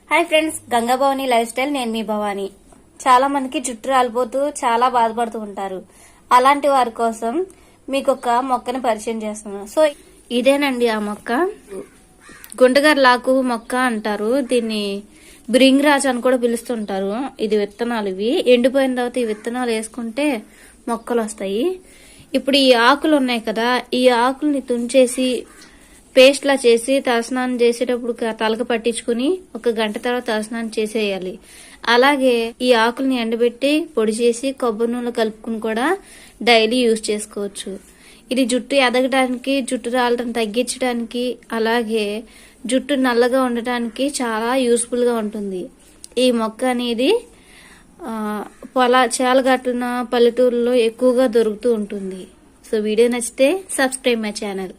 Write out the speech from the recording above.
Hi friends, Ganga Bhavani life style. నేను మీ భవాని. చాలా మందికి జుట్టు రాలిపోతూ చాలా బాధపడుతూ ఉంటారు. అలాంటి వారి కోసం మీకు ఒక మొక్కని పరిచయం చేస్తున్నాను. సో ఇదేనండి ఆ మొక్క. గుంటగర్లాకు మొక్క అంటారు దీన్ని. బ్రింగ్రాజ్ అని కూడా పిలుస్తుంటారు. ఇది విత్తనాలు. ఇవి ఎండిపోయిన తర్వాత ఈ విత్తనాలు వేసుకుంటే మొక్కలు వస్తాయి. ఇప్పుడు ఈ ఆకులు ఉన్నాయి కదా, ఈ ఆకుల్ని తుంచేసి పేస్ట్ లా చేసి తలస్నానం చేసేటప్పుడు తలకు పట్టించుకుని 1 గంట తర్వాత తలస్నానం చేసేయాలి. అలాగే ఈ ఆకుల్ని ఎండబెట్టి పొడి చేసి కొబ్బరి నూనె కలుపుకుని కూడా డైలీ యూజ్ చేసుకోవచ్చు. ఇది జుట్టు ఎదగడానికి, జుట్టు రాలడం తగ్గించడానికి, అలాగే జుట్టు నల్లగా ఉండటానికి చాలా యూస్ఫుల్ గా ఉంటుంది. ఈ మొక్క అనేది చేలగట్టిన పల్లెటూరులో ఎక్కువగా దొరుకుతూ ఉంటుంది. సో వీడియో నచ్చితే సబ్స్క్రైబ్ మై ఛానల్.